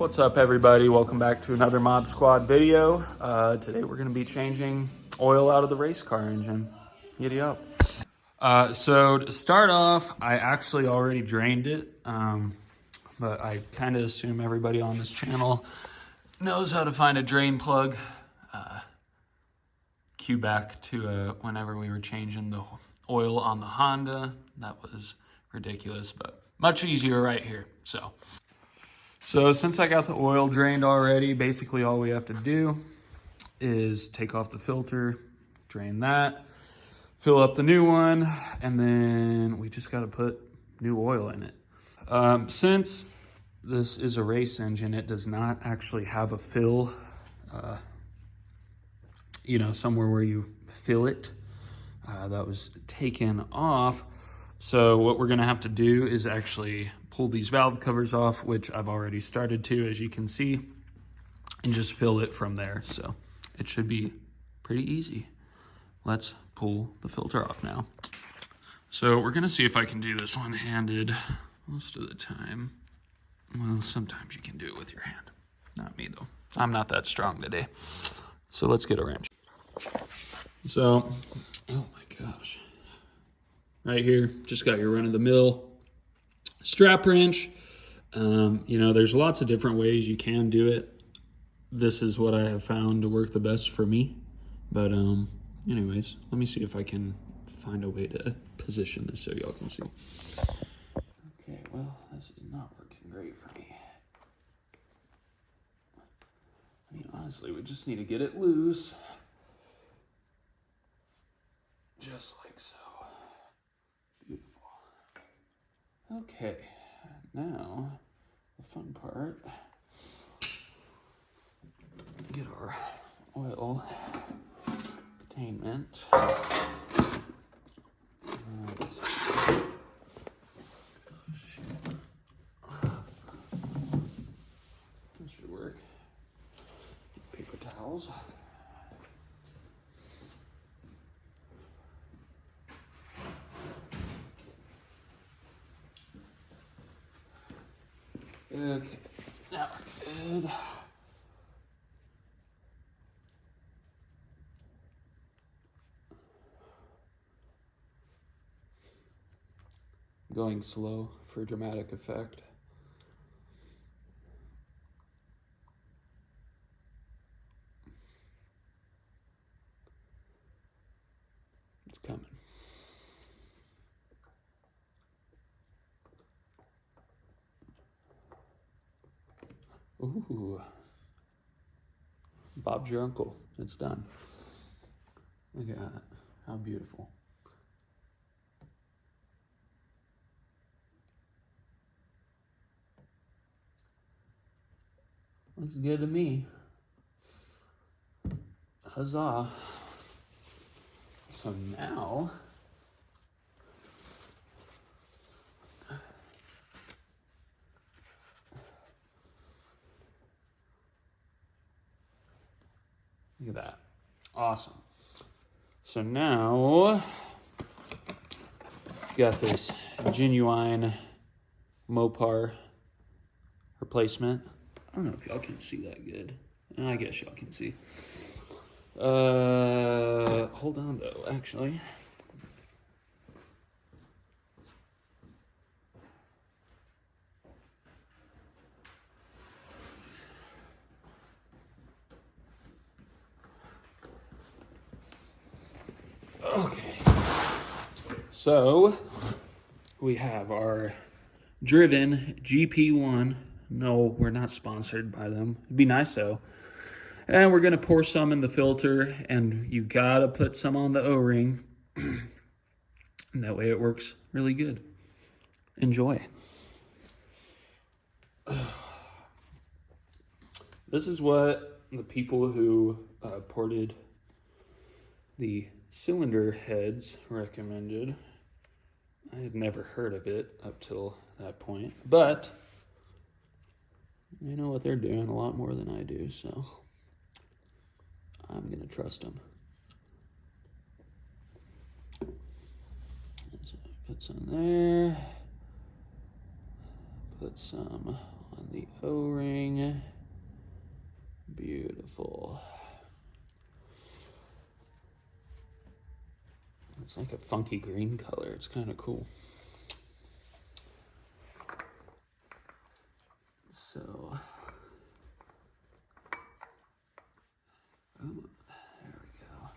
What's up, everybody? Welcome back to another MobSquad video. Today we're going to be changing oil out of the race car engine. Giddy up. So to start off, I actually already drained it, but I kind of assume everybody on this channel knows how to find a drain plug. Cue back to whenever we were changing the oil on the Honda. That was ridiculous, but much easier right here. So since I got the oil drained already, basically all we have to do is take off the filter, drain that, fill up the new one, and then we just got to put new oil in it. Since this is a race engine, it does not actually have a fill, somewhere where you fill it. That was taken off. So what we're gonna have to do is actually pull these valve covers off, which I've already started to, as you can see, and just fill it from there. So it should be pretty easy. Let's pull the filter off now. So we're gonna see if I can do this one-handed most of the time. Well, sometimes you can do it with your hand. Not me though. I'm not that strong today. So let's get a wrench. So, oh my gosh. Right here, just got your run-of-the-mill strap wrench. There's lots of different ways you can do it. This is what I have found to work the best for me. But anyways, let me see if I can find a way to position this so y'all can see. Okay, well, this is not working great for me. I mean, honestly, we just need to get it loose. Just like so. Beautiful. Okay, now the fun part. Get our oil containment. This should work. Paper towels. Okay, now we're good. Going slow for dramatic effect. It's coming. Ooh, Bob's your uncle. It's done. Look at that. How beautiful. Looks good to me. Huzzah. So now, look at that. Awesome. So now, you got this genuine Mopar replacement. I don't know if y'all can see that good. I guess y'all can see. Hold on though, actually. Okay. So, we have our driven GP-1. No, we're not sponsored by them. It'd be nice though. And we're gonna pour some in the filter, and you gotta put some on the O-ring. And that way it works really good. Enjoy. This is what the people who ported the cylinder heads recommended. I had never heard of it up till that point, but they know what they're doing a lot more than I do, so I'm gonna trust them. So put some there. Put some on the O-ring. beautiful. It's like a funky green color. It's kind of cool. So, there we go.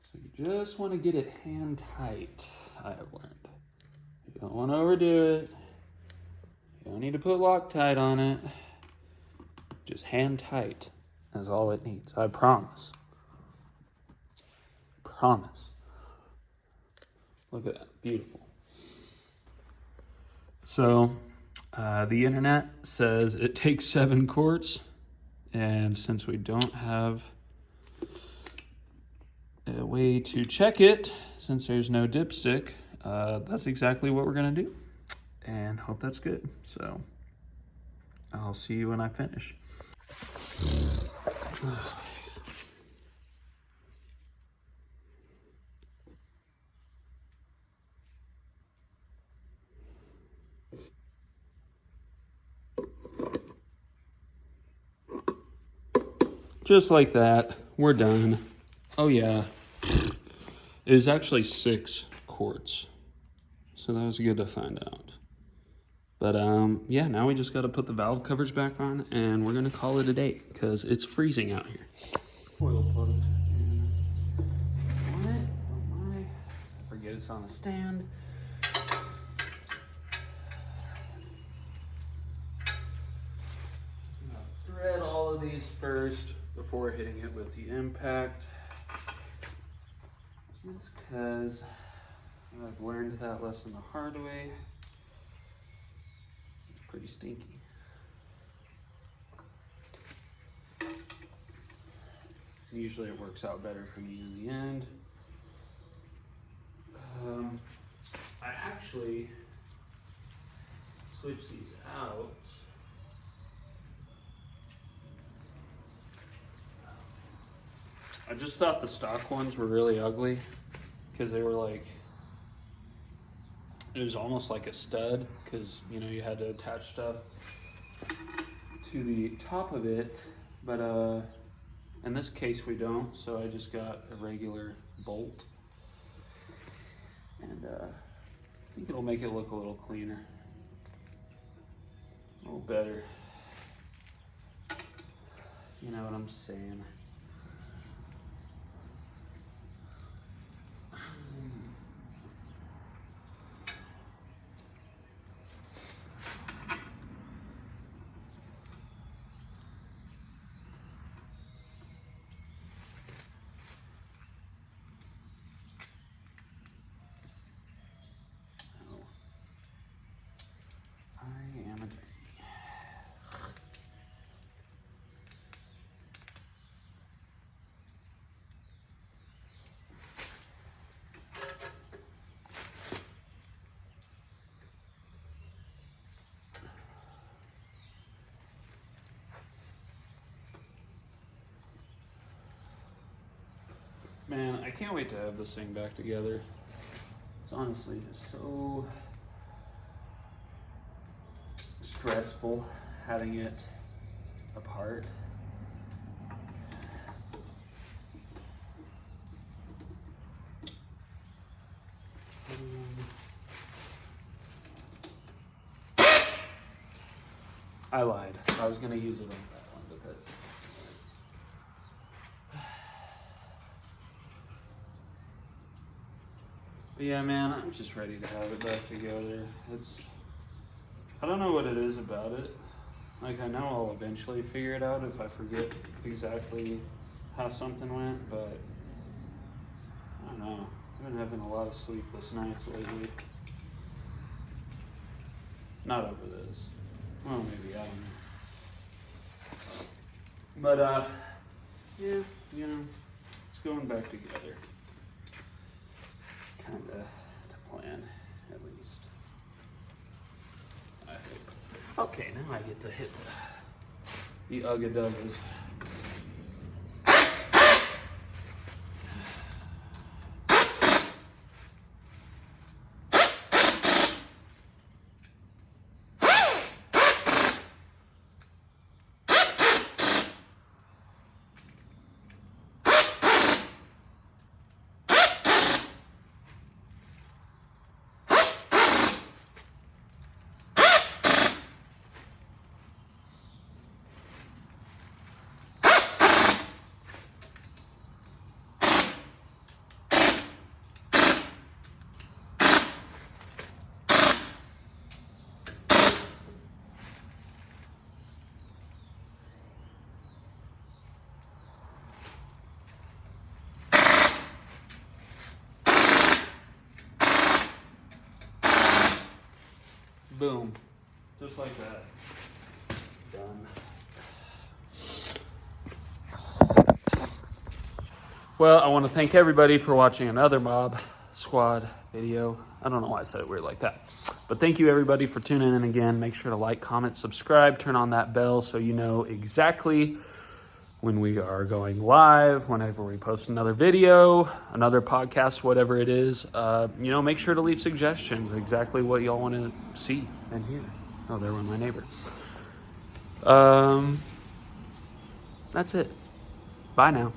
So you just want to get it hand tight, I have learned. You don't want to overdo it. You don't need to put Loctite on it. Just hand tight is all it needs. I promise. Promise. Look at that. Beautiful. So, the internet says it takes 7 quarts. And since we don't have a way to check it, since there's no dipstick, that's exactly what we're going to do. And hope that's good. So, I'll see you when I finish. Just like that, we're done. Oh yeah, it was actually 6 quarts. So that was good to find out. But yeah, now we just got to put the valve covers back on and we're going to call it a day because it's freezing out here. Oil plugs on it. Oh my, forget it's on a stand. Thread all of these first before hitting it with the impact. Just because I've learned that lesson the hard way. It's pretty stinky. Usually it works out better for me in the end. I actually switched these out. I just thought the stock ones were really ugly because they were like, it was almost like a stud because, you know, you had to attach stuff to the top of it, but in this case we don't, so I just got a regular bolt, and I think it'll make it look a little cleaner, a little better. You know what I'm saying? Man, I can't wait to have this thing back together. It's honestly just so stressful having it apart. I lied. I was gonna use it on that one because but yeah, man, I'm just ready to have it back together. I don't know what it is about it. Like, I know I'll eventually figure it out if I forget exactly how something went, but I don't know. I've been having a lot of sleepless nights lately. Not over this. Well, maybe, I don't know. But, yeah, you know, it's going back together. Kind of to plan, at least. I hope. Okay, now I get to hit the Ugga-Duggas. Boom. Just like that. Done. Well, I want to thank everybody for watching another MobSquad video. I don't know why I said it weird like that. But thank you everybody for tuning in again. Make sure to like, comment, subscribe, turn on that bell so you know exactly when we are going live, whenever we post another video, another podcast, whatever it is. You know, make sure to leave suggestions, exactly what y'all want to see and hear. Oh, there went my neighbor. That's it. Bye now.